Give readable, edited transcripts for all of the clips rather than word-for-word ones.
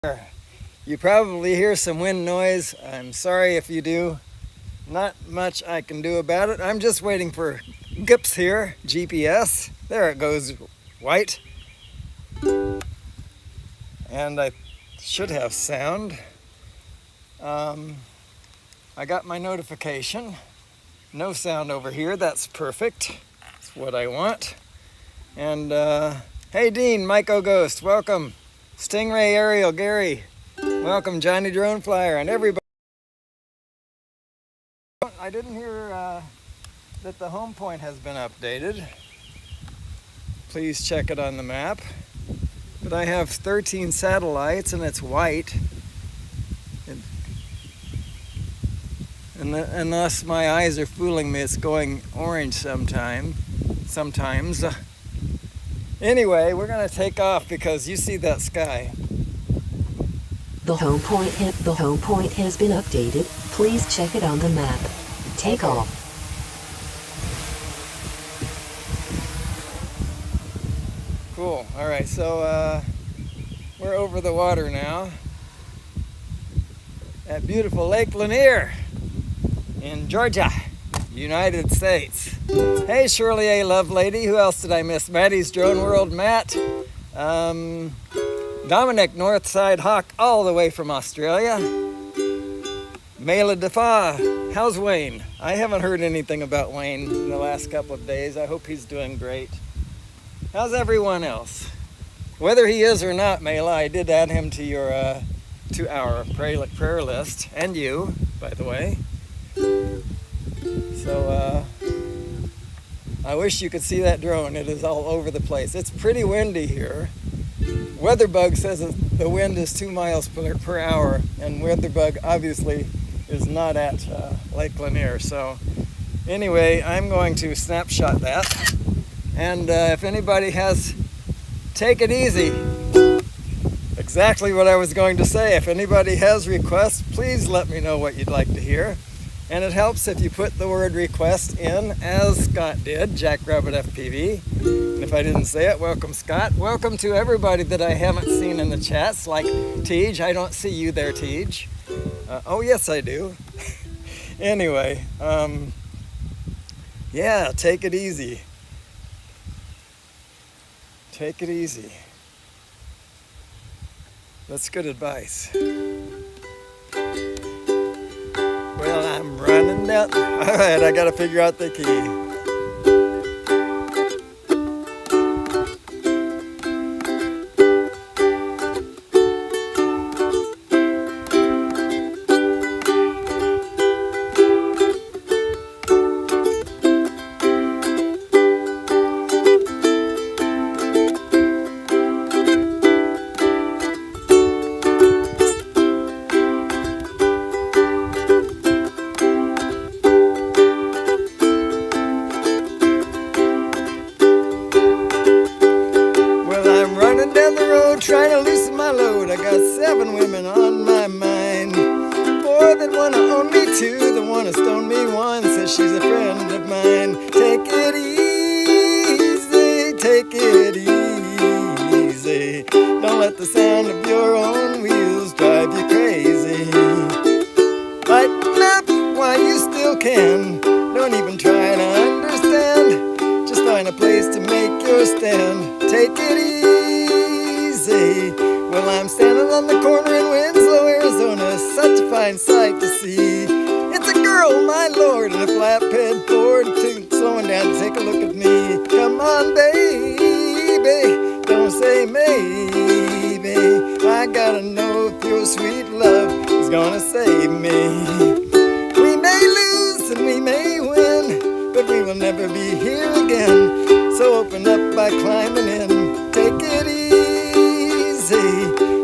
You probably hear some wind noise. I'm sorry if you do. Not much I can do about it. I'm just waiting for GIPS here, GPS. There it goes, white. And I should have sound. I got my notification. No sound over here, that's perfect. That's what I want. And hey Dean, Mike O'Ghost, welcome. Stingray Ariel, Gary, welcome. Johnny Drone Flyer, and everybody. I didn't hear that the home point has been updated. Please check it on the map. But I have 13 satellites and it's white. Unless my eyes are fooling me, it's going orange sometimes. Anyway, we're gonna take off because you see that sky. The home point has been updated. Please check it on the map. Take off. Cool. All right, so we're over the water now at beautiful Lake Lanier in Georgia, United States. Hey, Shirley A. Lovelady. Who else did I miss? Maddie's Drone World, Matt. Dominic, Northside Hawk, all the way from Australia. Mela Defa. How's Wayne? I haven't heard anything about Wayne in the last couple of days. I hope he's doing great. How's everyone else? Whether he is or not, Mela, I did add him to your to our prayer list, and you, by the way. So I wish you could see that drone. It is all over the place. It's pretty windy here. Weatherbug says that the wind is 2 miles per hour, and Weatherbug obviously is not at Lake Lanier. So anyway, I'm going to snapshot that. And if anybody has, take it easy. Exactly what I was going to say. If anybody has requests, please let me know what you'd like to hear. And it helps if you put the word request in, as Scott did, Jackrabbit FPV. And if I didn't say it, welcome Scott. Welcome to everybody that I haven't seen in the chats, like Tej. I don't see you there, Tej. Oh yes, I do. Anyway, yeah, take it easy. Take it easy. That's good advice. Well, I'm running down. All right, I gotta figure out the key. Trying to loosen my load. I got 7 women on my mind. 4 that wanna own me, 2 that wanna stone me, 1 says she's a friend of mine. Take it easy, take it easy. Don't let the sound of your own wheels drive you crazy. Lighten up while you still can. Don't even try to understand. Just find a place to make your stand. Take it easy. Well, I'm standing on the corner in Winslow, Arizona. Such a fine sight to see. It's a girl, my lord, in a flatbed Ford, slowing down to take a look at me. Come on, baby, don't say maybe. I gotta know if your sweet love is gonna save me. We may lose and we may win, but we will never be here again. So open up by climbing in. Take it easy.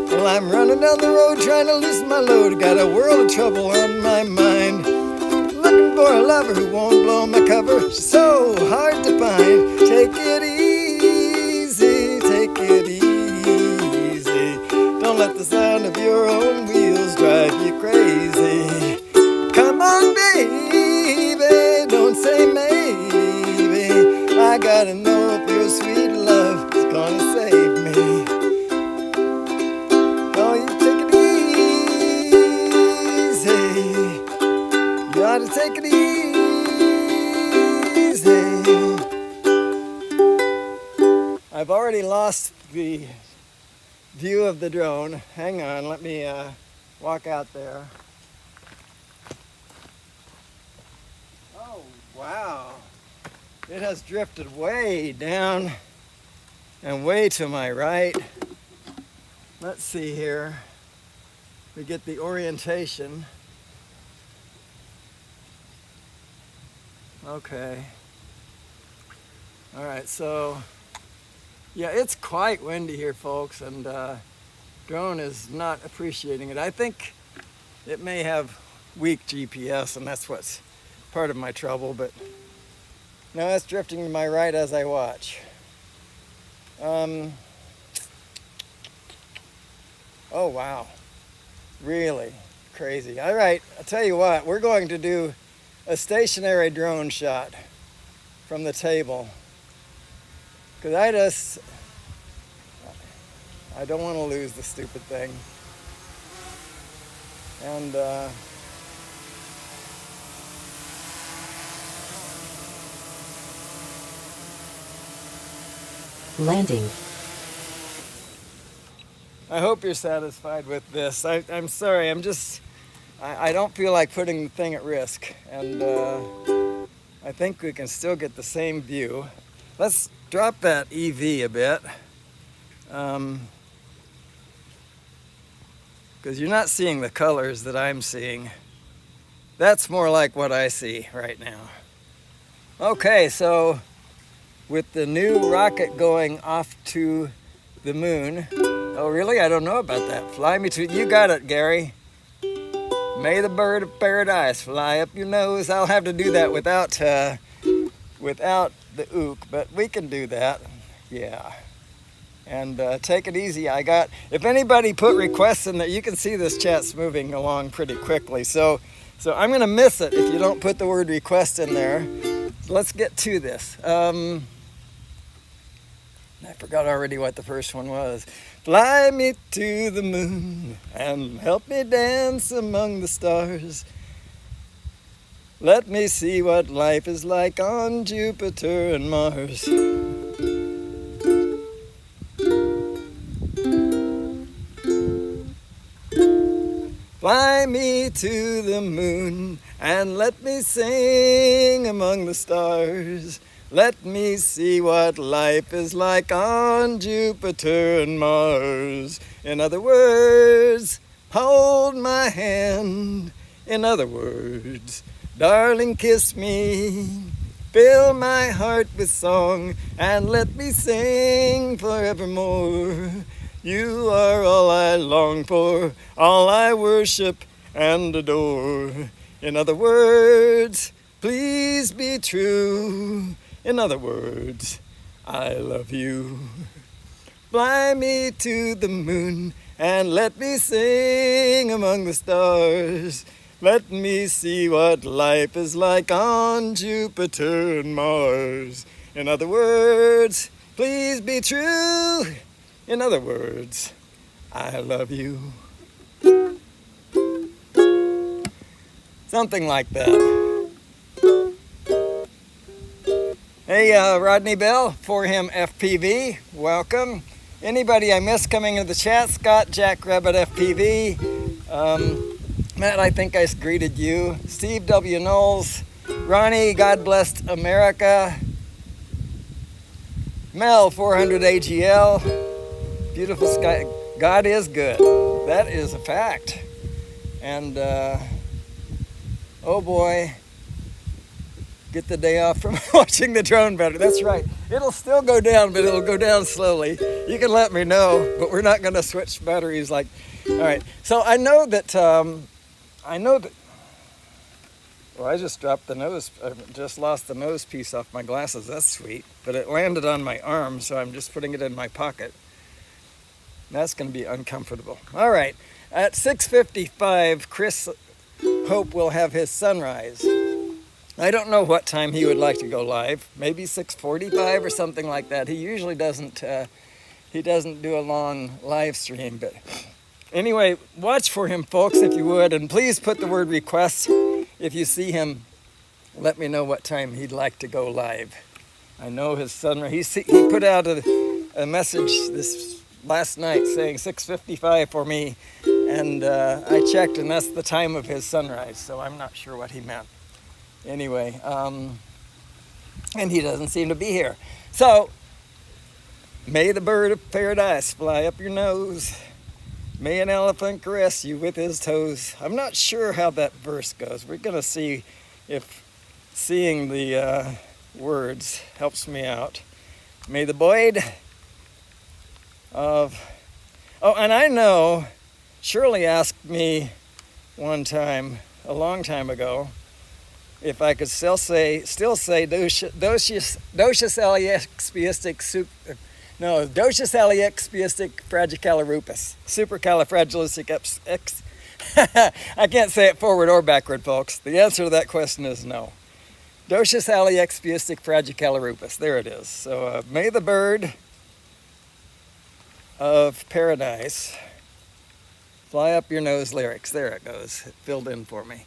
Well, I'm running down the road trying to loosen my load. Got a world of trouble on my mind. Looking for a lover who won't blow my cover. She's so hard to find. Take it easy, take it easy. Don't let the sound of your own wheels drive you crazy. Come on, baby, don't say maybe. I gotta know if your sweet love is gonna save me. Oh, you take take it easy. I've already lost the view of the drone. Hang on, let me walk out there. Oh, wow. It has drifted way down and way to my right. Let's see here. We get the orientation. Okay. All right, so yeah, it's quite windy here, folks, and drone is not appreciating it. I think it may have weak GPS, and that's what's part of my trouble, but now it's drifting to my right as I watch. Oh, wow. Really crazy. All right, I'll tell you what, we're going to do a stationary drone shot from the table. Because I don't want to lose the stupid thing. And Landing. I hope you're satisfied with this. I'm sorry, I don't feel like putting the thing at risk. And I think we can still get the same view. Let's drop that EV a bit. Because you're not seeing the colors that I'm seeing. That's more like what I see right now. Okay, so with the new rocket going off to the moon. Oh, really? I don't know about that. Fly me to... You got it, Gary. May the bird of paradise fly up your nose. I'll have to do that without the ook, but we can do that. Yeah. And take it easy. If anybody put requests in there, you can see this chat's moving along pretty quickly. So I'm going to miss it if you don't put the word request in there. So let's get to this. I forgot already what the first one was. Fly me to the moon and help me dance among the stars. Let me see what life is like on Jupiter and Mars. Fly me to the moon and let me sing among the stars. Let me see what life is like on Jupiter and Mars. In other words, hold my hand. In other words, darling, kiss me. Fill my heart with song and let me sing forevermore. You are all I long for, all I worship and adore. In other words, please be true. In other words, I love you. Fly me to the moon and let me sing among the stars. Let me see what life is like on Jupiter and Mars. In other words, please be true. In other words, I love you. Something like that. Hey, Rodney Bell, For Him FPV, welcome. Anybody I missed coming into the chat, Scott, Jackrabbit FPV, Matt, I think I greeted you, Steve W. Knowles, Ronnie, God Bless America, Mel, 400 AGL, beautiful sky. God is good. That is a fact. And, oh boy, get the day off from watching the drone better. That's right. It'll still go down, but it'll go down slowly. You can let me know, but we're not going to switch batteries like... All right. So I know that... Well, I just dropped the nose... I just lost the nose piece off my glasses. That's sweet. But it landed on my arm, so I'm just putting it in my pocket. That's going to be uncomfortable. All right. At 6:55, Chris Hope will have his sunrise. I don't know what time he would like to go live. Maybe 6:45 or something like that. He usually doesn't do a long live stream. But anyway, watch for him, folks, if you would. And please put the word request if you see him, let me know what time he'd like to go live. I know his sunrise. He put out a message this last night saying 6:55 for me, and I checked, and that's the time of his sunrise. So I'm not sure what he meant. Anyway, and he doesn't seem to be here. So may the bird of paradise fly up your nose. May an elephant caress you with his toes. I'm not sure how that verse goes. We're gonna see if seeing the words helps me out. May the void of... Oh, and I know Shirley asked me one time, a long time ago, if I could still say docious alexpiastic fragicalorupus. Supercalifragilistic I can't say it forward or backward, folks. The answer to that question is no. Docious alexpiastic fragicalorupus. There it is. So may the bird of paradise fly up your nose lyrics. There it goes. It filled in for me.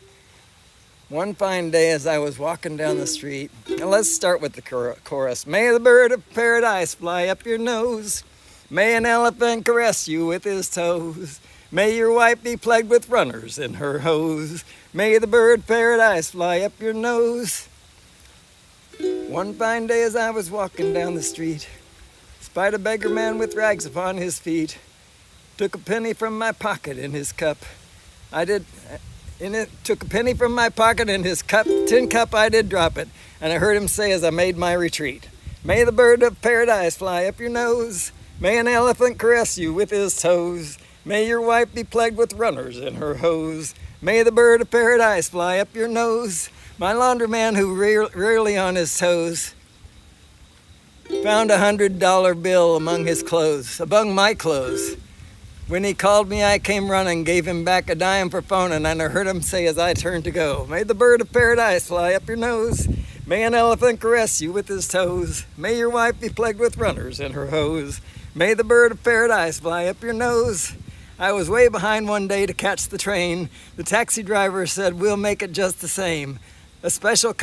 One fine day as I was walking down the street, and let's start with the chorus. May the bird of paradise fly up your nose. May an elephant caress you with his toes. May your wife be plagued with runners in her hose. May the bird of paradise fly up your nose. One fine day as I was walking down the street, spied a beggar man with rags upon his feet. Took a penny from my pocket in his cup. Took a penny from my pocket in his tin cup, I did drop it. And I heard him say as I made my retreat, may the bird of paradise fly up your nose. May an elephant caress you with his toes. May your wife be plagued with runners in her hose. May the bird of paradise fly up your nose. My laundryman who rarely on his toes found $100 bill among my clothes. When he called me, I came running, gave him back a dime for phoning, and I heard him say as I turned to go, may the bird of paradise fly up your nose. May an elephant caress you with his toes. May your wife be plagued with runners in her hose. May the bird of paradise fly up your nose. I was way behind one day to catch the train. The taxi driver said, we'll make it just the same. A speed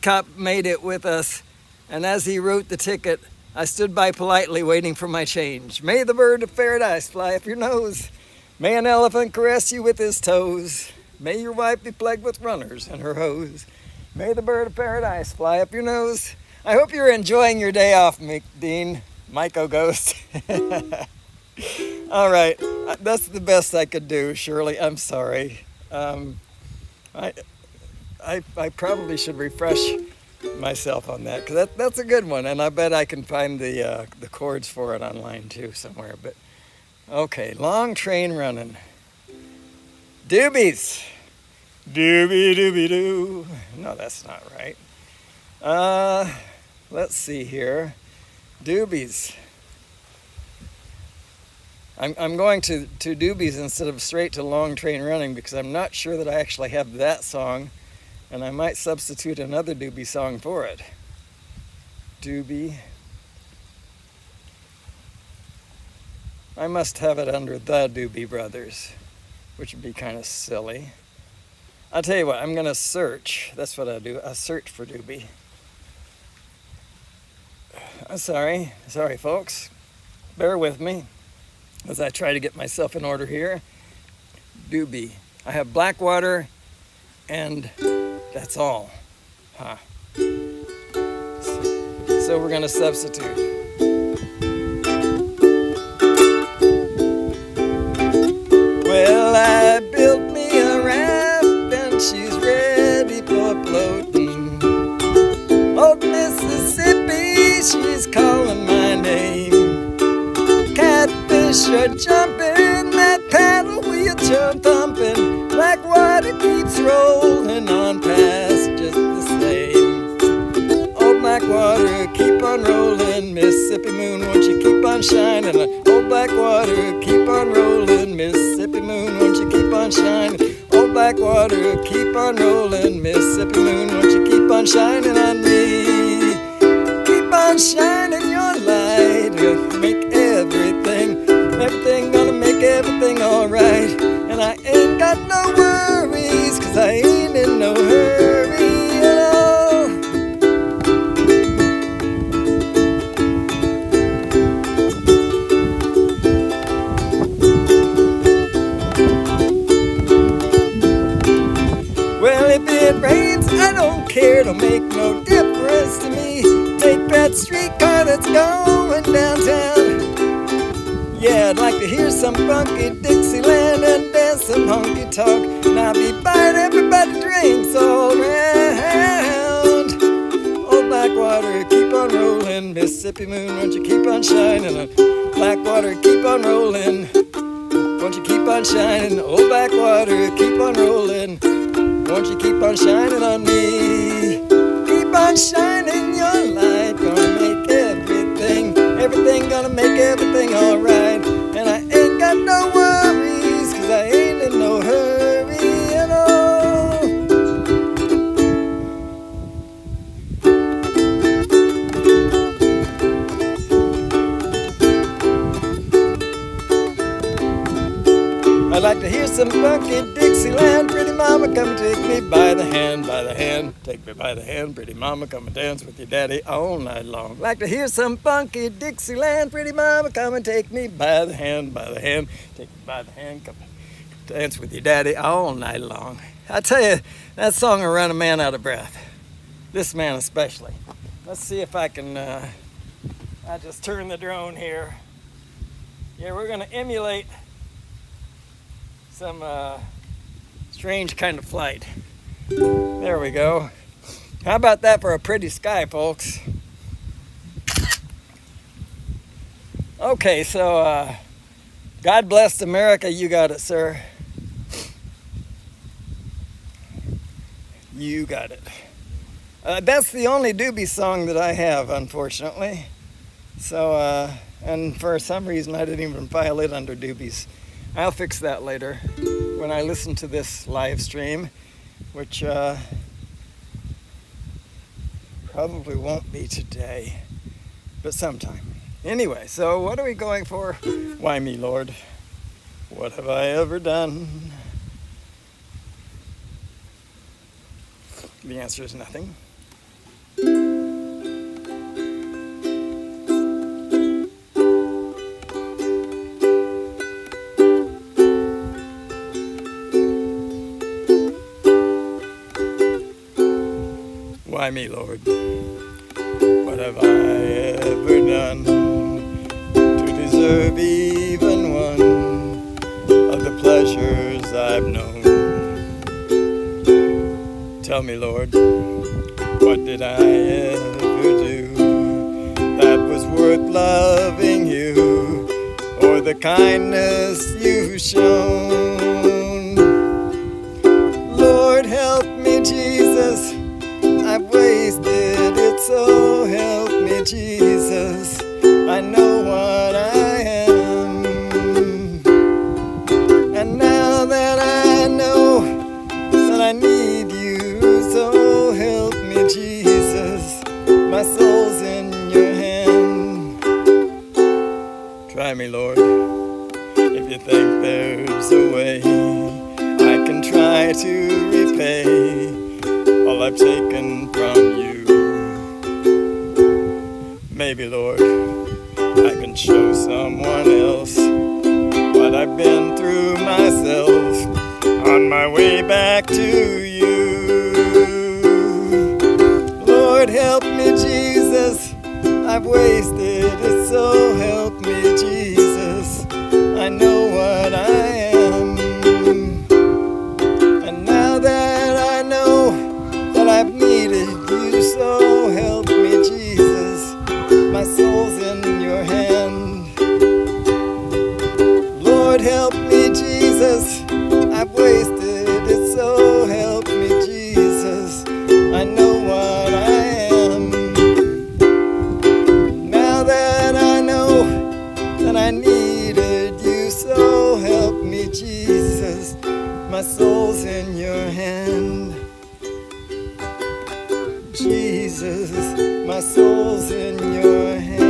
cop made it with us, and as he wrote the ticket, I stood by politely waiting for my change. May the bird of paradise fly up your nose. May an elephant caress you with his toes. May your wife be plagued with runners in her hose. May the bird of paradise fly up your nose. I hope you're enjoying your day off, Dean, Myco Ghost. All right, that's the best I could do, Shirley. I'm sorry. I probably should refresh myself on that, because that's a good one, and I bet I can find the chords for it online too somewhere. But okay, long train running. Doobies. Doobie doobie doo. No, that's not right. Let's see here. Doobies. I'm going to doobies instead of straight to long train running because I'm not sure that I actually have that song, and I might substitute another doobie song for it. Doobie. I must have it under the Doobie Brothers, which would be kind of silly. I'll tell you what, I'm going to search. That's what I do. I search for doobie. I'm sorry, folks. Bear with me as I try to get myself in order here. Doobie. I have Blackwater, and that's all. Huh. So we're going to substitute. Well, I built me a raft, and she's ready for floating. Old Mississippi, she's calling my name. Catfish are jumping, that paddle wheel thumping. Blackwater keeps rolling on past just the same. Old Blackwater, keep on rolling. Mississippi moon, won't you keep on shining? Old Blackwater, keep on rolling. Mississippi moon, won't you keep on shining? Old Blackwater, keep on rolling. Mississippi moon, won't you keep on shining on me? Keep on shining your light, make everything gonna make everything alright. And I ain't got no worries. 'cause I ain't in no hurry at all. Well, if it rains, I don't care, it'll make no difference to me. Take that streetcar that's going downtown. Yeah, I'd like to hear some funky Dixieland and dance some honky tonk. And I'll be buying everybody drinks all around. Old Blackwater, keep on rolling. Mississippi moon, won't you keep on shining? Blackwater, keep on rolling. Won't you keep on shining? Old Blackwater, keep on rolling. Won't you keep on shining on me? Keep on shining your light. Gonna make everything gonna make everything alright. And I ain't got no worries, 'cause I ain't in no hurry at all. I'd like to hear some funky Dixieland. Pretty mama, come and take me by the hand, by the hand. Take me by the hand, pretty mama, come and dance with your daddy all night long. Like to hear some funky Dixieland. Pretty mama, come and take me by the hand, by the hand. Take me by the hand, come and dance with your daddy all night long. I tell you, that song will run a man out of breath. This man especially. Let's see if I can, I just turn the drone here. Yeah, we're gonna emulate some strange kind of flight. There we go. How about that for a pretty sky, folks? Okay, so God bless America. You got it, sir. You got it. That's the only Doobie song that I have, unfortunately. So, and for some reason I didn't even file it under Doobies. I'll fix that later when I listen to this live stream, which probably won't be today, but sometime. Anyway, so what are we going for? Why me, Lord? What have I ever done? The answer is nothing. Why me, Lord? What have I ever done to deserve even one of the pleasures I've known? Tell me, Lord, what did I ever do that was worth loving you, or the kindness you've shown? Lord, help me, Jesus. I've wasted it, so help me, Jesus. I know what I am, and now that I know that I need you, so help me, Jesus. My soul's in your hand. Try me, Lord, if you think there's a way I can try to repay all I've taken from you. Maybe, Lord, I can show someone else what I've been through myself on my way back to you. Lord, help me, Jesus. I've wasted it, so help me, Jesus. I know what I am, and now that I know that I've needed you, so help me, Jesus. My soul's in your hand. Lord, help me, Jesus. I've wasted it, so help me, Jesus. I know what I am. Now that I know that I needed you, so help me, Jesus. My soul's in your hand. Jesus, my soul's in your hand.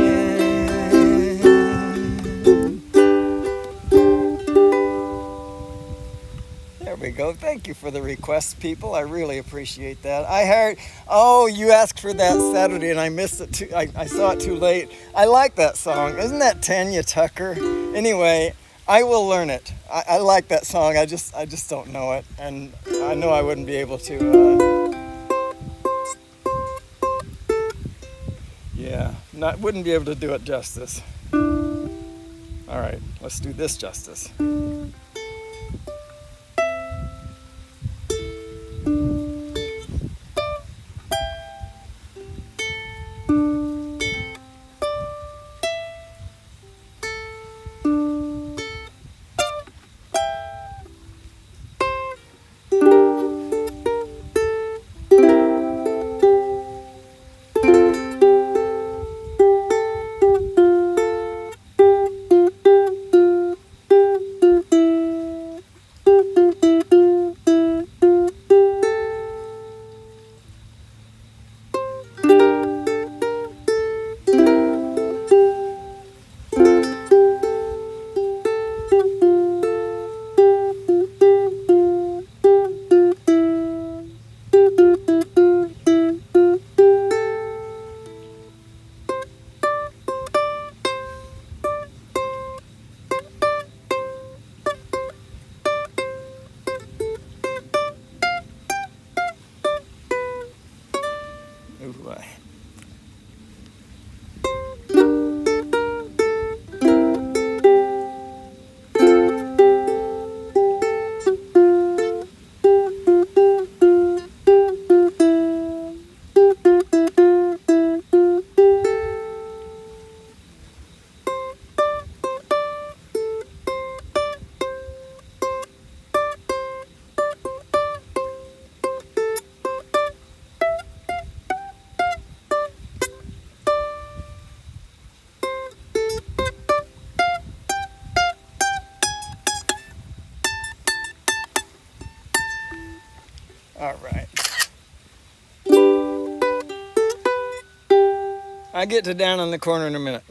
There There we go. Thank you for the requests, people. I really appreciate that. I heard, oh, you asked for that Saturday and I missed it too. I saw it too late. I like that song. Isn't that Tanya Tucker? Anyway, I will learn it. I like that song. I just don't know it. And I know I wouldn't be able to, wouldn't be able to do it justice. All right, let's do this justice. Ooh, all right. I'll get to down on the corner in a minute.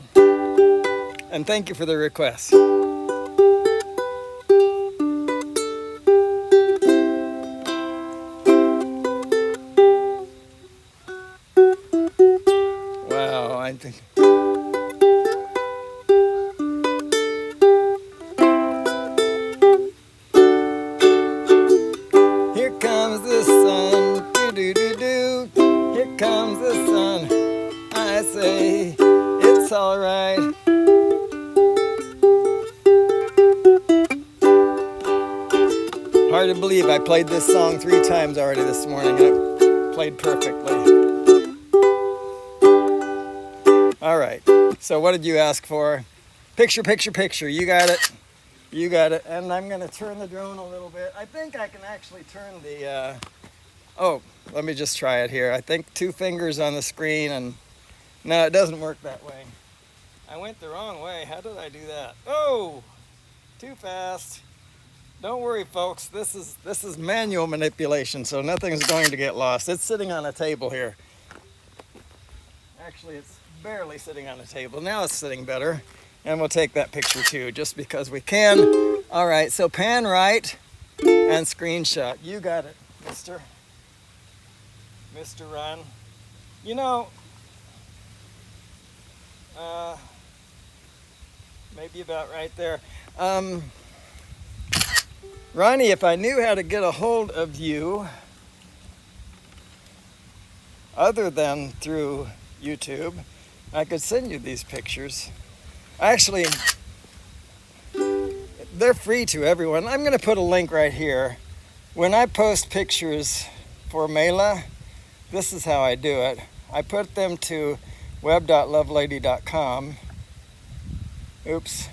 And thank you for the request. Wow, I think. Here comes the sun, do-do-do-do. Here comes the sun. I say, it's all right. Hard to believe I played this song 3 times already this morning and it played perfectly. All right, so what did you ask for? Picture, picture, picture. You got it. You got it. And I'm going to turn the drone a little bit. I think I can actually turn the... Oh, let me just try it here. I think 2 fingers on the screen and... No, it doesn't work that way. I went the wrong way. How did I do that? Oh, too fast. Don't worry, folks. This is manual manipulation, so nothing's going to get lost. It's sitting on a table here. Actually, it's barely sitting on a table. Now it's sitting better. And we'll take that picture too, just because we can. All right, so pan right and screenshot. You got it, Mr. Ron. You know, maybe about right there. Ronnie, if I knew how to get a hold of you other than through YouTube, I could send you these pictures. Actually, they're free to everyone. I'm going to put a link right here. When I post pictures for Mela, this is how I do it. I put them to web.lovelady.com. Oops.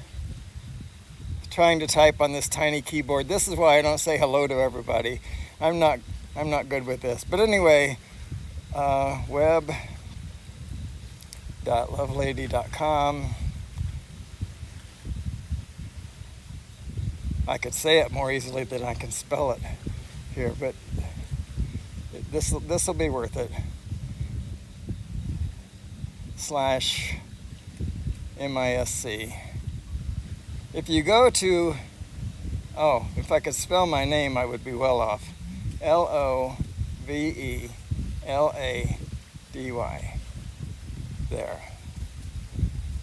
Trying to type on this tiny keyboard. This is why I don't say hello to everybody. I'm not good with this. But anyway, web.lovelady.com. I could say it more easily than I can spell it here, but this will be worth it. /MISC. If you go to Oh, if I could spell my name, I would be well off. Lovelady. There.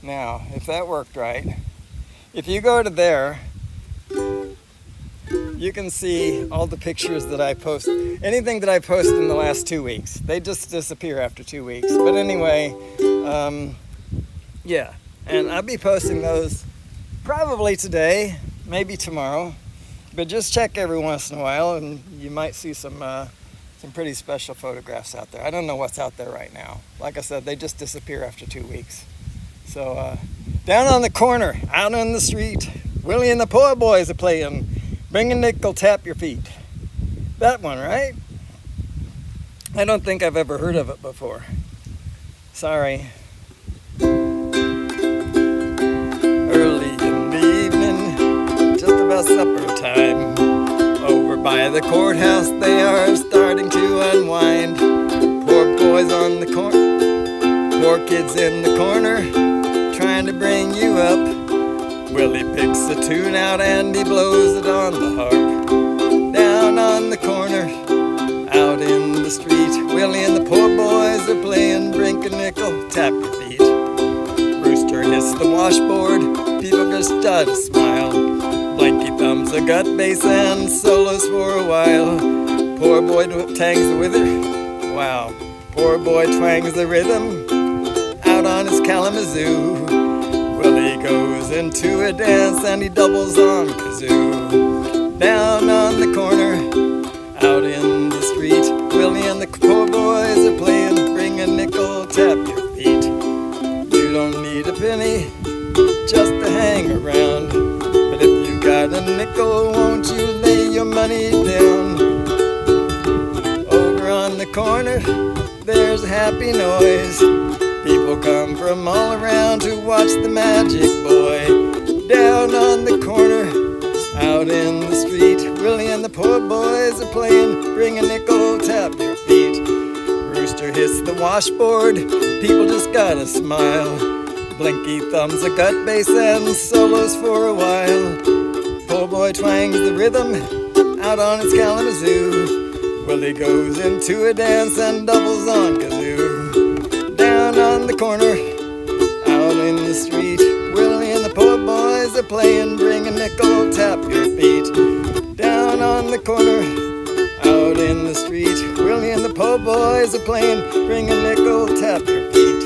Now, if that worked right, if you go to there, you can see all the pictures that I post. Anything that I post in the last 2 weeks. They just disappear after 2 weeks. But anyway, yeah. And I'll be posting those probably today, maybe tomorrow. But just check every once in a while and you might see some pretty special photographs out there. I don't know what's out there right now. Like I said, they just disappear after 2 weeks. So down on the corner, out on the street, Willie and the Poor Boys are playing. Bring a nickel, tap your feet. That one, right? I don't think I've ever heard of it before. Sorry. Early in the evening, just about supper time. Over by the courthouse, they are starting to unwind. Poor boys on the corner, poor kids in the corner, trying to bring you up. Willie picks a tune out and he blows it on the harp. Down on the corner, out in the street, Willie and the poor boys are playing Drink a Nickel, Tap Your Feet. Rooster hits the washboard, people just start to smile. Blanky thumbs a gut bass and solos for a while. Poor boy tangs the wither, wow. Poor boy twangs the rhythm, out on his Kalamazoo. Willie goes into a dance and he doubles on kazoo. Down on the corner, out in the street, Willie and the poor boys are playing Bring a Nickel, Tap Your Feet. You don't need a penny just to hang around, but if you got a nickel, won't you lay your money down? Over on the corner, there's a happy noise. People come from all around to watch the magic boy. Down on the corner, out in the street, Willie and the poor boys are playing Bring a Nickel, Tap Your Feet. Rooster hits the washboard, people just gotta smile. Blinky thumbs a gut bass and solos for a while. Poor boy twangs the rhythm, out on his Kalamazoo. Willie goes into a dance and doubles on kazoo. Down on the corner, out in the street, Willie and the poor boys are playing Bring a Nickel, Tap Your Feet. Down on the corner, out in the street, Willie and the poor boys are playing Bring a Nickel, Tap Your Feet.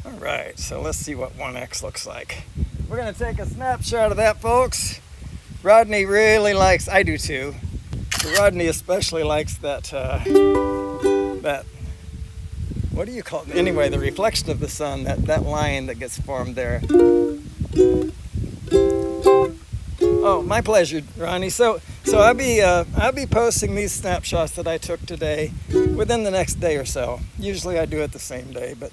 Alright, so let's see what 1X looks like. We're going to take a snapshot of that, folks. Rodney really likes, I do too, but Rodney especially likes that, what do you call it? Anyway, the reflection of the sun, that line that gets formed there. Oh, my pleasure, Ronnie. So I'll be posting these snapshots that I took today within the next day or so. Usually I do it the same day, but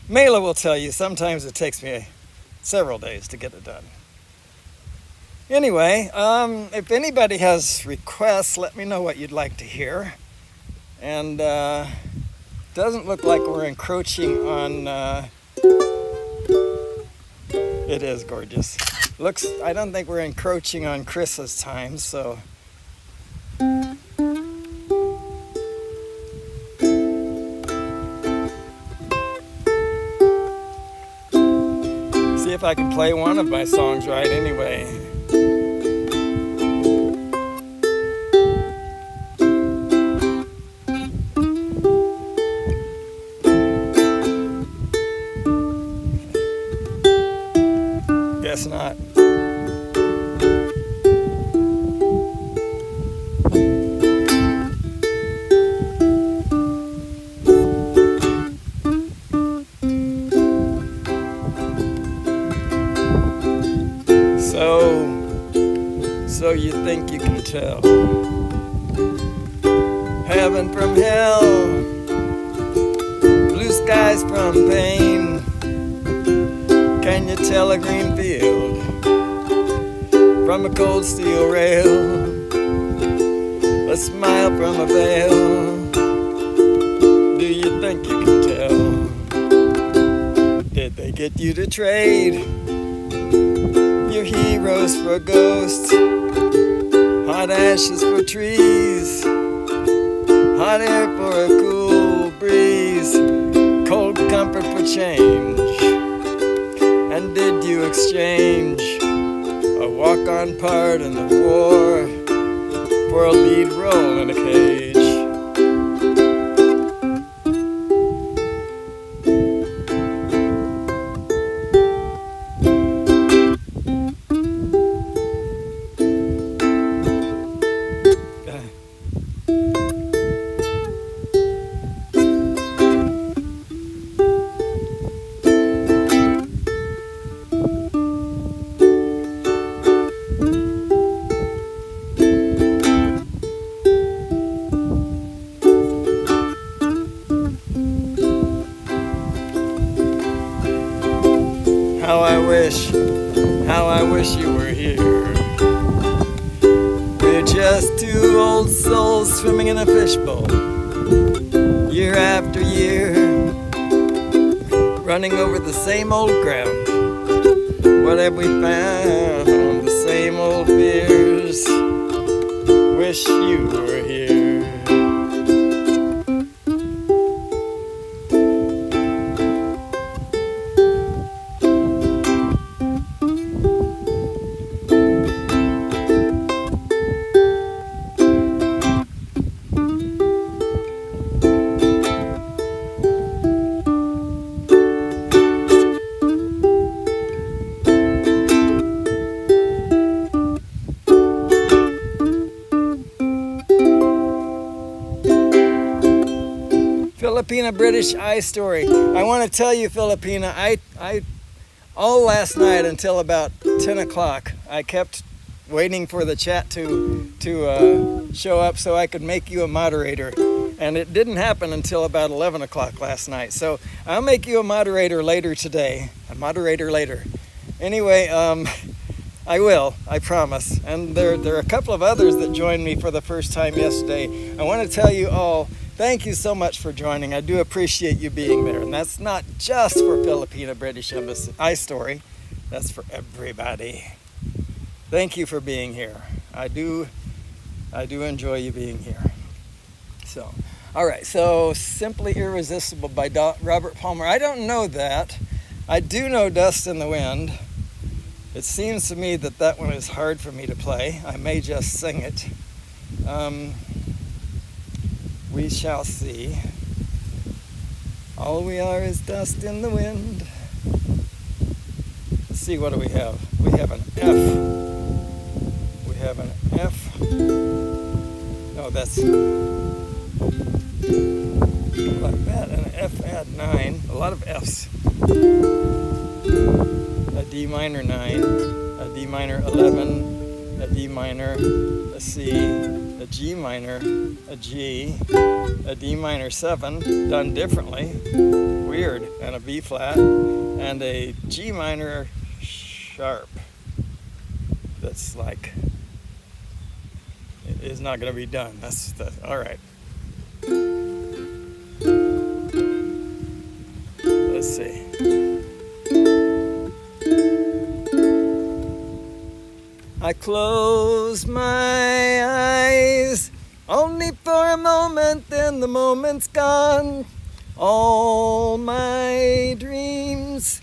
Mela will tell you sometimes it takes me several days to get it done. Anyway, if anybody has requests, let me know what you'd like to hear. And doesn't look like we're encroaching on it is gorgeous. I don't think we're encroaching on Chris's time, so see if I can play one of my songs right anyway. Guess not. So you think you can tell heaven from hell, blue skies from pain? Can you tell a green field from a cold steel rail, a smile from a veil? Do you think you can tell? Did they get you to trade your heroes ghost for a ghost, hot ashes for trees, hot air for a cool breeze, cold comfort for change. And did you exchange a walk-on part in the war for a lead role in a cage? How I wish you were here. We're just two old souls swimming in a fishbowl, year after year, running over the same old ground. What have we found? The same old fears. Wish you were here. Filipina British eye story. I want to tell you, Filipina, I all last night until about 10 o'clock, I kept waiting for the chat to show up so I could make you a moderator. And it didn't happen until about 11 o'clock last night. So I'll make you a moderator later today. A moderator later. Anyway, I will, I promise. And there are a couple of others that joined me for the first time yesterday. I want to tell you all, thank you so much for joining. I do appreciate you being there. And that's not just for Filipina British Embassy Eye Story. That's for everybody. Thank you for being here. I do enjoy you being here. So, all right. So, Simply Irresistible by Robert Palmer. I don't know that. I do know Dust in the Wind. It seems to me that that one is hard for me to play. I may just sing it. We shall see. All we are is dust in the wind. Let's see, what do we have? We have an F. We have an F. No, that's like that. An F add 9. A lot of Fs. A D minor 9. A D minor 11. A D minor, a C. A G minor, a G, a D minor 7, done differently, weird, and a B flat, and a G minor sharp. That's like, it is not going to be done. That's all right. Let's see. I close my eyes only for a moment, then the moment's gone. All my dreams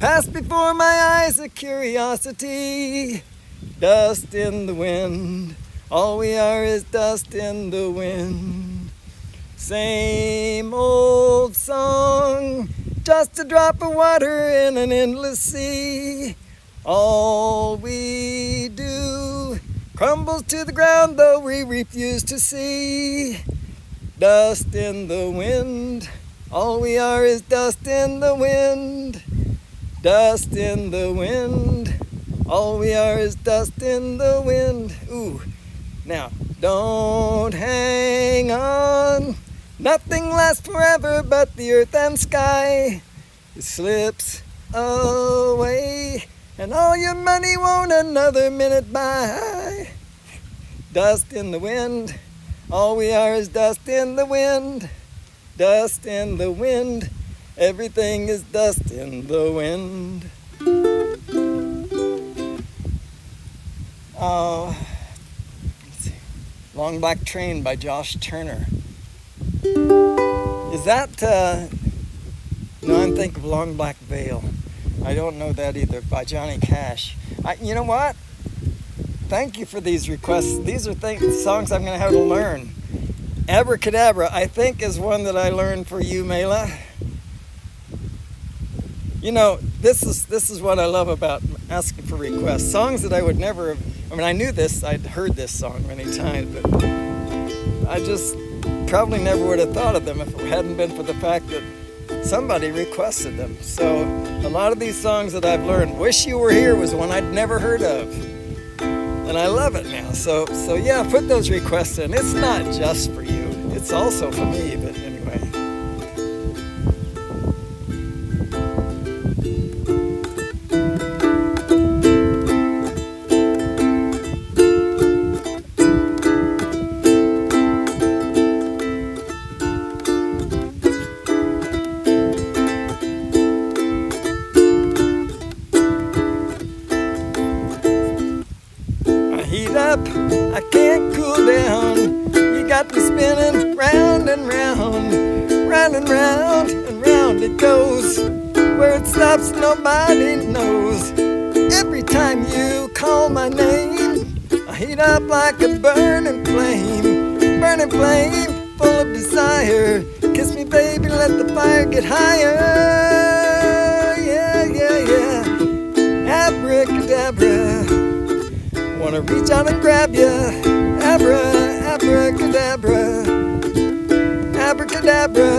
pass before my eyes, a curiosity. Dust in the wind, all we are is dust in the wind. Same old song, just a drop of water in an endless sea. All we do crumbles to the ground, though we refuse to see. Dust in the wind, all we are is dust in the wind. Dust in the wind, all we are is dust in the wind. Ooh, now, don't hang on. Nothing lasts forever but the earth and sky. It slips away, and all your money won't another minute buy. Dust in the wind, all we are is dust in the wind. Dust in the wind, everything is dust in the wind. Let's see. Long Black Train by Josh Turner. Is that, no, I'm thinking of Long Black Veil. I don't know that either, by Johnny Cash. You know what? Thank you for these requests. These are songs I'm going to have to learn. Abracadabra, I think, is one that I learned for you, Mela. You know, this is what I love about asking for requests. Songs that I would never have, I mean, I knew this, I'd heard this song many times, but I just probably never would have thought of them if it hadn't been for the fact that somebody requested them. So a lot of these songs that I've learned, Wish You Were Here was one I'd never heard of. And I love it now. So yeah, put those requests in. It's not just for you. It's also for me, but anyway. Heat up, I can't cool down. You got me spinning round and round, round and round and round it goes. Where it stops, nobody knows. Every time you call my name, I heat up like a burning flame, full of desire. Kiss me, baby, let the fire get higher. Yeah, yeah, yeah. Abracadabra. Wanna reach out and grab ya. Abracadabra. Abracadabra.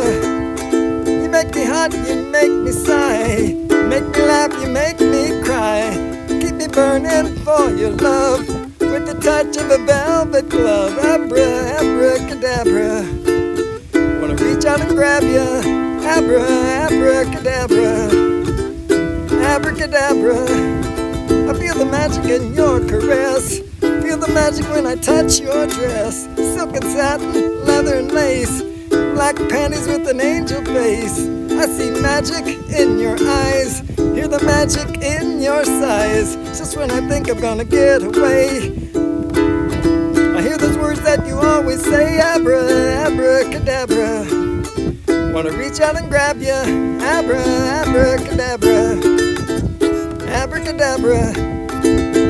You make me hot, you make me sigh. You make me laugh, you make me cry. Keep me burning for your love with the touch of a velvet glove. Abracadabra. Wanna reach out and grab ya. Abracadabra. Abracadabra. I feel the magic in your caress. Feel the magic when I touch your dress. Silk and satin, leather and lace. Black panties with an angel face. I see magic in your eyes. Hear the magic in your sighs. Just when I think I'm gonna get away, I hear those words that you always say. Abracadabra. Wanna reach out and grab ya. Abracadabra. Abracadabra.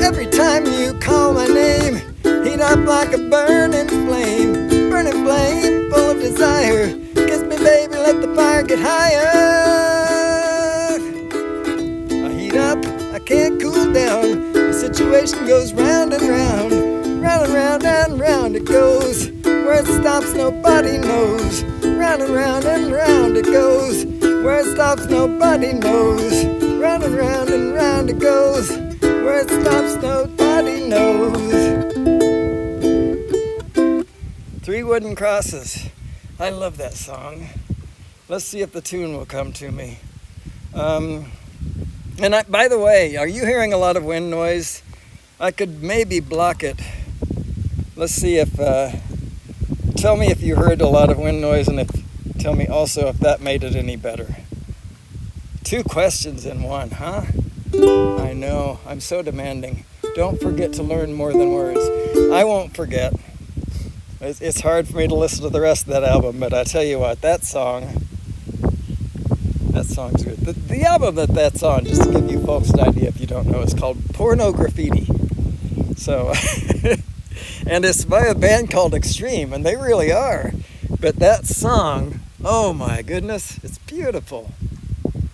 Every time you call my name, heat up like a burning flame, full of desire. Kiss me, baby, let the fire get higher. I heat up, I can't cool down. The situation goes round and round, round and round and round it goes. Where it stops, nobody knows. Round and round it goes. Where it stops, nobody knows. Round and round it goes. Where it stops, nobody knows. Three Wooden Crosses. I love that song. Let's see if the tune will come to me. By the way, are you hearing a lot of wind noise? I could maybe block it. Let's see if, tell me if you heard a lot of wind noise, and tell me also if that made it any better. 2 questions in one, huh? I know, I'm so demanding. Don't forget to learn more than words. I won't forget. It's hard for me to listen to the rest of that album, but I tell you what, that song's good. The album that's on, just to give you folks an idea if you don't know, is called Porno Graffiti. So, and it's by a band called Extreme, and they really are. But that song, oh my goodness, it's beautiful.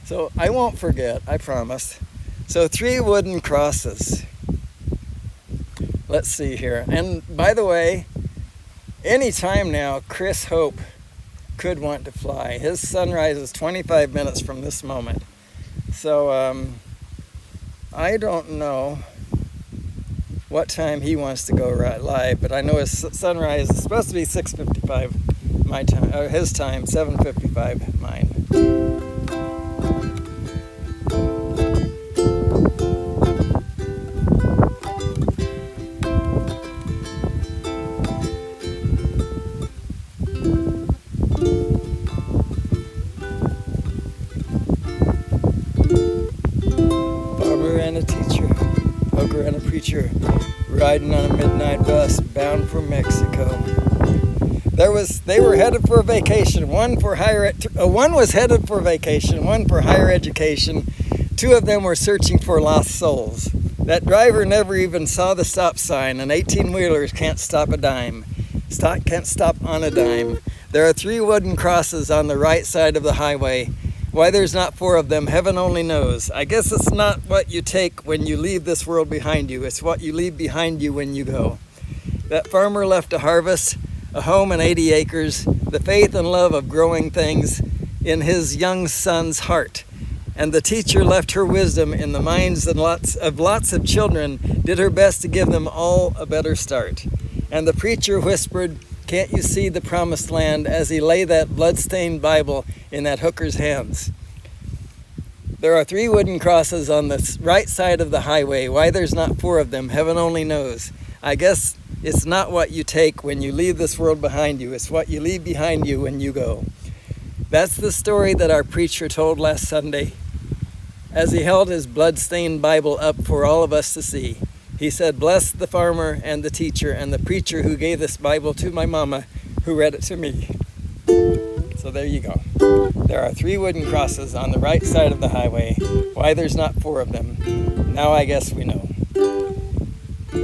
So I won't forget, I promise. So 3 Wooden Crosses. Let's see here. And by the way, anytime now, Chris Hope could want to fly. His sunrise is 25 minutes from this moment. So I don't know what time he wants to go live, but I know his sunrise is supposed to be 6:55 my time, or his time, 7:55 mine. preacher riding on a midnight bus bound for Mexico. They were headed for a vacation. One was headed for vacation, one for higher education. Two of them were searching for lost souls. That driver never even saw the stop sign, and 18-wheelers can't stop a dime. Can't stop on a dime. There are 3 wooden crosses on the right side of the highway. Why there's not 4 of them, heaven only knows. I guess it's not what you take when you leave this world behind you. It's what you leave behind you when you go. That farmer left a harvest, a home and 80 acres, the faith and love of growing things in his young son's heart. And the teacher left her wisdom in the minds of lots of children, did her best to give them all a better start. And the preacher whispered, "Can't you see the promised land?" as he lay that blood-stained Bible in that hooker's hands. There are 3 wooden crosses on the right side of the highway. Why there's not 4 of them, heaven only knows. I guess it's not what you take when you leave this world behind you. It's what you leave behind you when you go. That's the story that our preacher told last Sunday as he held his blood-stained Bible up for all of us to see. He said, "Bless the farmer and the teacher and the preacher who gave this Bible to my mama, who read it to me." So there you go. There are 3 wooden crosses on the right side of the highway. Why there's not 4 of them, now I guess we know.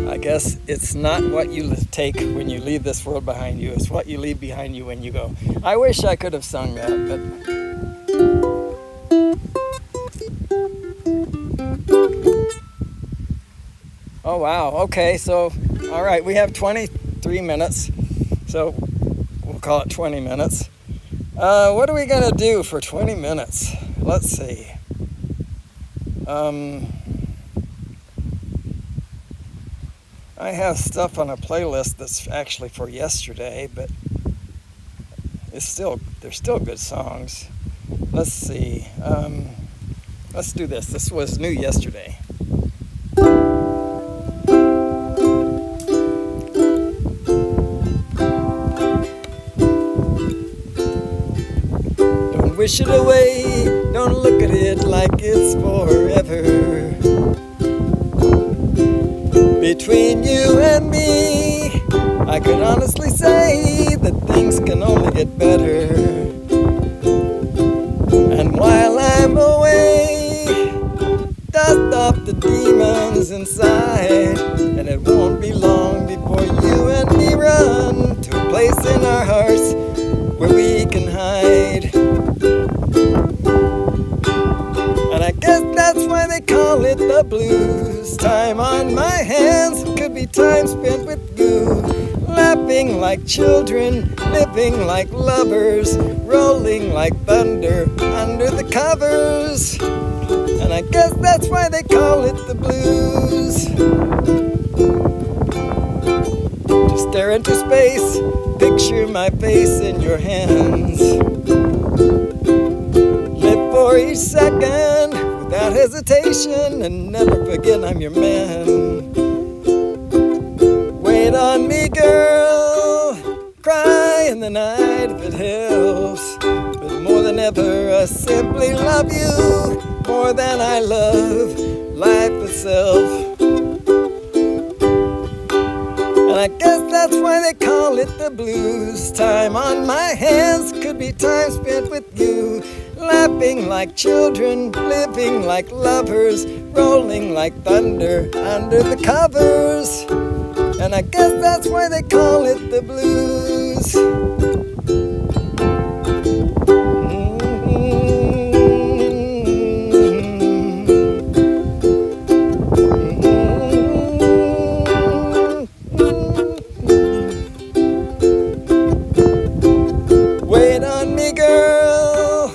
I guess it's not what you take when you leave this world behind you. It's what you leave behind you when you go. I wish I could have sung that, but... Oh, wow. Okay, so, all right, we have 23 minutes, so we'll call it 20 minutes. What are we going to do for 20 minutes? Let's see. I have stuff on a playlist that's actually for yesterday, but they're still good songs. Let's see. Let's do this. This was new yesterday. Don't wish it away, don't look at it like it's forever. Between you and me, I could honestly say that things can only get better. And while I'm away, dust off the demons inside, and it won't be long before you and me run to a place in our hearts where we can hide. And I guess that's why they call it the blues. Time on my hands could be time spent with you, laughing like children, living like lovers, rolling like thunder under the covers. And I guess that's why they call it the blues. Stare into space, picture my face in your hands. Live for each second without hesitation, and never forget I'm your man. Wait on me, girl, cry in the night if it helps. But more than ever, I simply love you more than I love life itself. And I guess that's why they call it the blues. Time on my hands could be time spent with you, laughing like children, living like lovers, rolling like thunder under the covers. And I guess that's why they call it the blues. Wait on me, girl,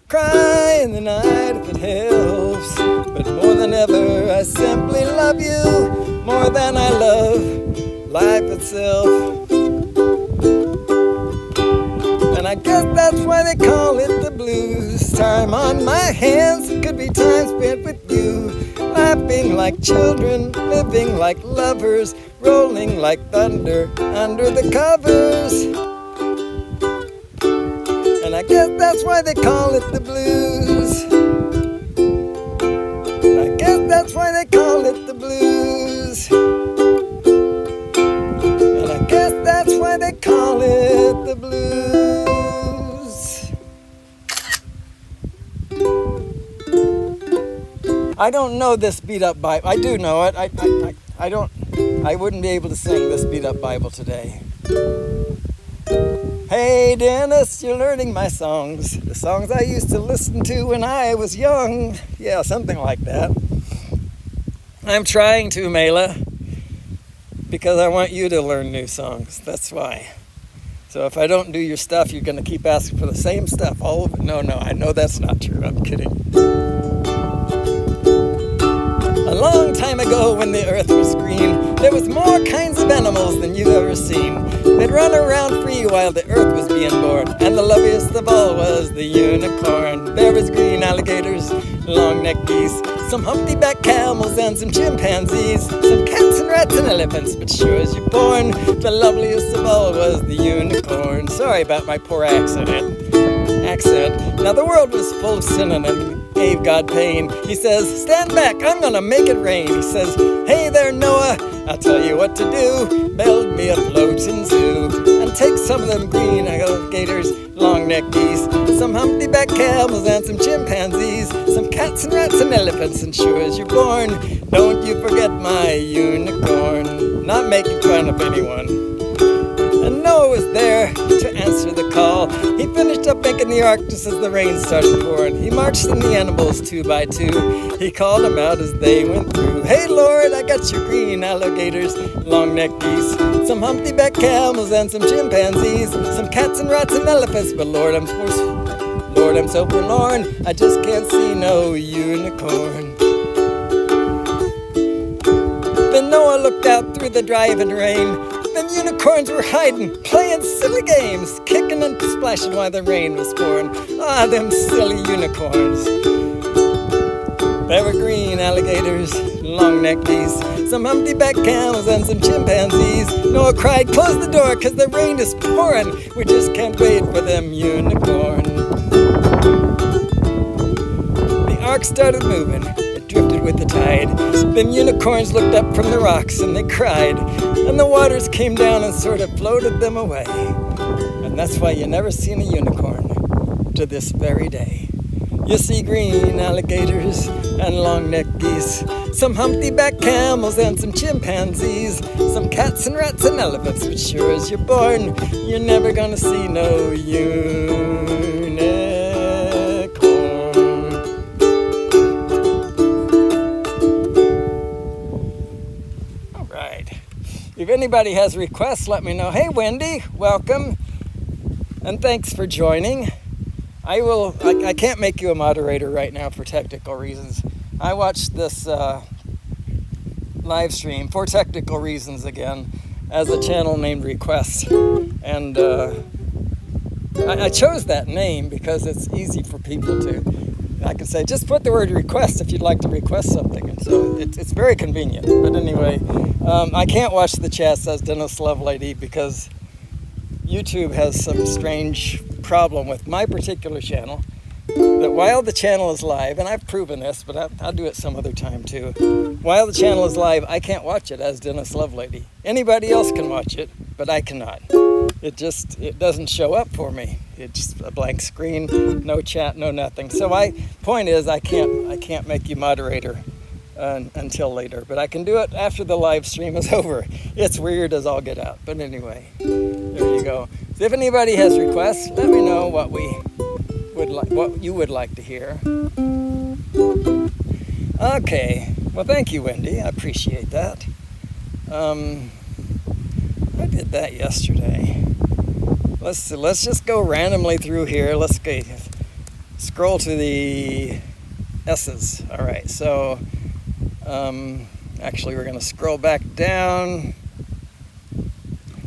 cry in the night if it helps. But more than ever, I simply love you more than I love life itself. And I guess that's why they call it the blues. Time on my hands could be time spent with you, laughing like children, living like lovers, rolling like thunder under the covers. And I guess that's why they call it the blues. I guess that's why they call it the blues. blues. And I guess that's why they call it the blues. I don't know this beat up Bible. I do know it. I wouldn't be able to sing this beat up Bible today. Hey Dennis, you're learning my songs. The songs I used to listen to when I was young. Yeah, something like that. I'm trying to, Mela, because I want you to learn new songs. That's why. So if I don't do your stuff, you're going to keep asking for the same stuff all over. No, I know that's not true. I'm kidding. A long time ago when the earth was green, there was more kinds of animals than you've ever seen. They'd run around free while the earth was being born, and the loveliest of all was the unicorn. There was green alligators, long-necked geese, some humpty-backed camels and some chimpanzees, some cats and rats and elephants, but sure as you're born, the loveliest of all was the unicorn. Sorry about my poor accent. Now the world was full of sin and gave God pain. He says, stand back, I'm gonna make it rain. He says, hey there Noah, I'll tell you what to do. Build me a floating zoo and take some of them green alligators, long-necked geese, some humpty-backed camels and some chimpanzees, some cats and rats and elephants, and sure as you're born, don't you forget my unicorn. Not making fun of anyone. And Noah was there to answer the call. He finished up making the ark just as the rain started pouring. He marched in the animals 2 by 2. He called them out as they went through. Hey Lord, I got your green alligators, long-necked geese, some humpty-backed camels and some chimpanzees, some cats and rats and elephants, but Lord, I'm so forlorn, I just can't see no unicorn. Then Noah looked out through the driving rain. Them unicorns were hiding, playing silly games, kicking and splashing while the rain was pouring. Ah, them silly unicorns. There were green alligators, long-necked geese, some humpty-backed camels and some chimpanzees. Noah cried, close the door, 'cause the rain is pouring. We just can't wait for them unicorn. The ark started moving. Drifted with the tide. Them unicorns looked up from the rocks and they cried, and the waters came down and sort of floated them away. And that's why you never seen a unicorn to this very day. You see green alligators and long-necked geese, some humpty-backed camels and some chimpanzees, some cats and rats and elephants, but sure as you're born, you're never gonna see no unicorn. If anybody has requests, let me know. Hey Wendy, welcome, and thanks for joining. I can't make you a moderator right now for technical reasons. I watched this live stream for technical reasons again as a channel named Request, and I chose that name because it's easy for people to. I can say, just put the word request if you'd like to request something. And so it's very convenient. But anyway, I can't watch the chat, says Dennis Lovelady, because YouTube has some strange problem with my particular channel. That while the channel is live, and I've proven this, but I'll do it some other time too. While the channel is live, I can't watch it as Dennis Lovelady. Anybody else can watch it, but I cannot. It doesn't show up for me. It's just a blank screen, no chat, no nothing. So point is, I can't make you moderator until later, but I can do it after the live stream is over. It's weird as all get out, but anyway, there you go. So if anybody has requests, let me know what you would like to hear. Okay, well thank you, Wendy. I appreciate that. I did that yesterday. Let's just go randomly through here. Let's go, scroll to the S's. All right, so actually we're going to scroll back down.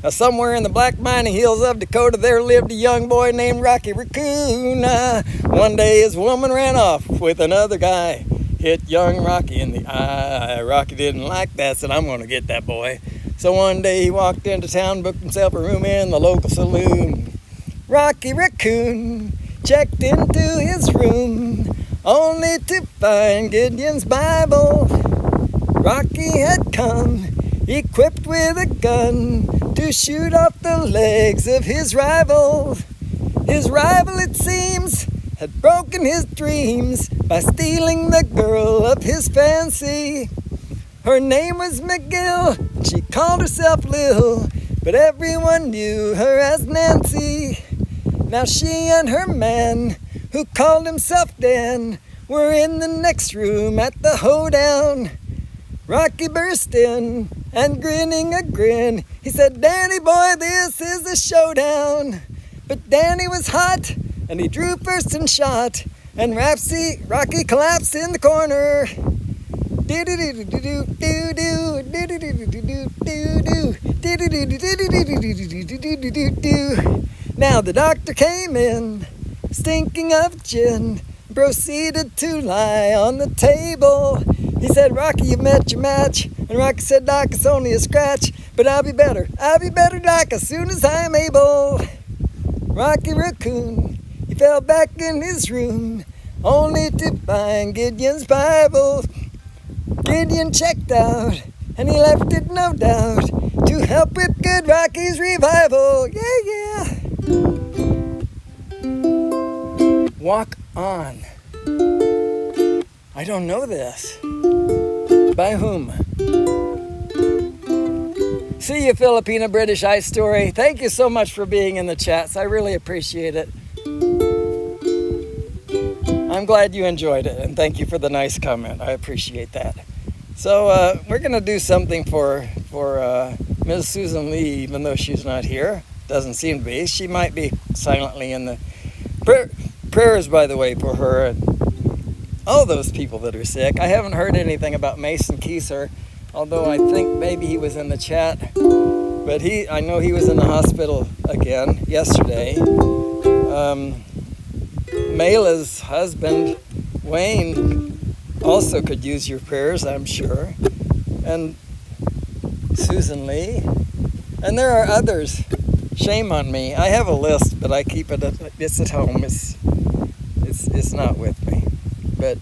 Now, somewhere in the black mining hills of Dakota, there lived a young boy named Rocky Raccoon. One day his woman ran off with another guy, hit young Rocky in the eye. Rocky didn't like that, said, I'm going to get that boy. So one day he walked into town, booked himself a room in the local saloon. Rocky Raccoon checked into his room, only to find Gideon's Bible Rocky had come, equipped with a gun, to shoot off the legs of his rival. His rival, it seems, had broken his dreams by stealing the girl of his fancy. Her name was McGill, and she called herself Lil, but everyone knew her as Nancy. Now she and her man, who called himself Dan, were in the next room at the hoedown. Rocky burst in, and grinning a grin, he said, "Danny boy, this is a showdown." But Danny was hot, and he drew first and shot, and Rocky collapsed in the corner. Now the doctor came in, stinking of gin, proceeded to lie on the table. He said, "Rocky, you met your match." And Rocky said, "Doc, it's only a scratch, but I'll be better, Doc, as soon as I am able." Rocky Raccoon, he fell back in his room, only to find Gideon's Bible. Gideon checked out, and he left it, no doubt, to help with good Rocky's revival. Yeah, yeah. Walk On. I don't know this. By whom? See you, Filipina British Ice Story. Thank you so much for being in the chats. I really appreciate it. I'm glad you enjoyed it, and thank you for the nice comment. I appreciate that. So we're going to do something for Ms. Susan Lee, even though she's not here. Doesn't seem to be. She might be silently in the prayers, by the way, for her and all those people that are sick. I haven't heard anything about Mason Kieser, although I think maybe he was in the chat. But I know he was in the hospital again yesterday. Mayla's husband, Wayne, also could use your prayers, I'm sure. And Susan Lee. And there are others. Shame on me. I have a list, but I keep it. It's at home. It's not with me. But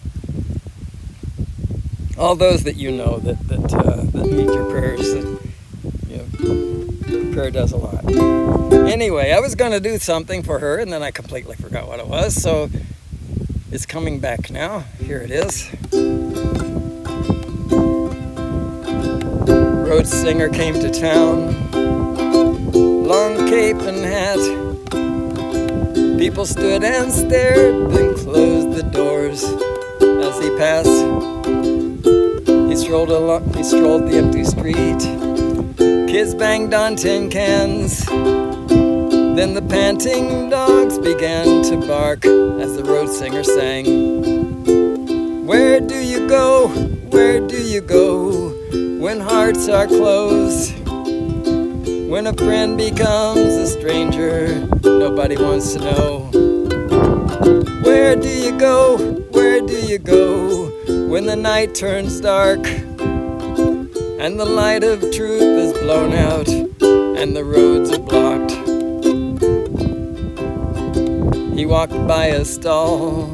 all those that you know that need your prayers, prayer does a lot. Anyway, I was going to do something for her, and then I completely forgot what it was. So it's coming back now. Here it is. Road singer came to town, long cape and hat. People stood and stared, then closed the doors as he passed. He strolled the empty street. Kids banged on tin cans. Then the panting dogs began to bark as the road singer sang. Where do you go? Where do you go when hearts are closed? When a friend becomes a stranger, nobody wants to know. Where do you go? Where do you go when the night turns dark and the light of truth is blown out and the roads are blocked? He walked by a stall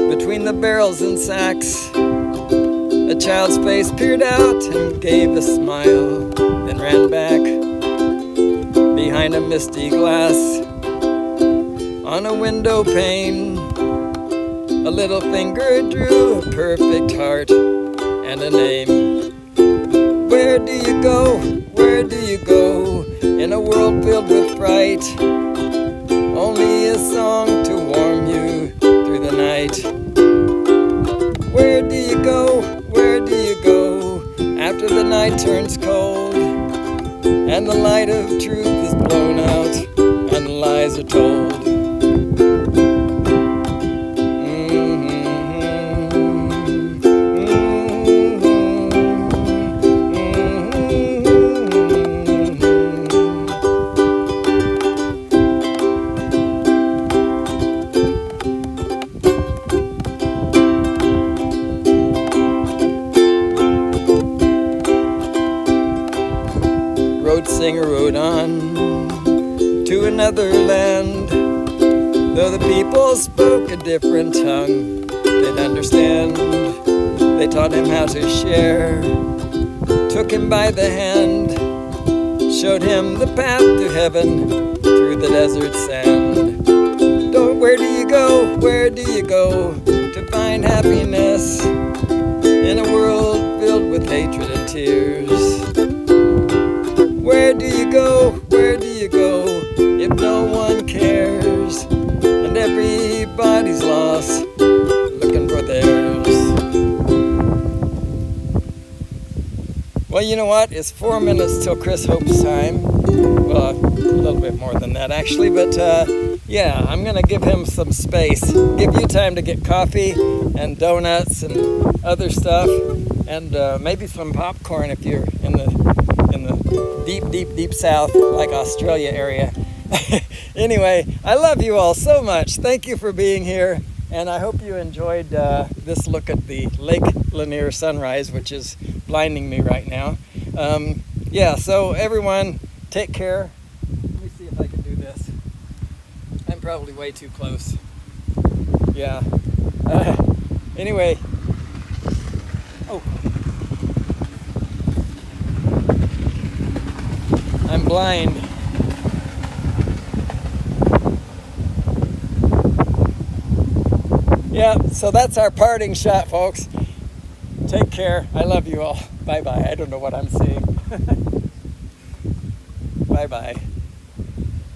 between the barrels and sacks. A child's face peered out and gave a smile, then ran back behind a misty glass. On a window pane, a little finger drew a perfect heart and a name. Where do you go? Where do you go in a world filled with fright? Only a song to warm you through the night. Where do you go? Where do you go after the night turns cold and the light of truth is blown out and the lies are told? Singer rode on to another land. Though the people spoke a different tongue, they'd understand They taught him how to share, took him by the hand, showed him the path to heaven through the desert sand. Where do you go? Where do you go to find happiness in a world filled with hatred and tears? Where do you go? Where do you go if no one cares and everybody's lost looking for theirs? Well, you know what? It's 4 minutes till Chris Hope's time. Well, a little bit more than that actually, but yeah, I'm gonna give him some space. Give you time to get coffee and donuts and other stuff, and maybe some popcorn if you're in the deep south, like Australia area. Anyway, I love you all so much. Thank you for being here, and I hope you enjoyed this look at the Lake Lanier sunrise, which is blinding me right now. Yeah, so everyone, take care. Let me see if I can do this. I'm probably way too close. Yeah. Anyway. Oh. I'm blind. Yeah, so that's our parting shot, folks. Take care. I love you all. Bye-bye. I don't know what I'm saying. Bye-bye.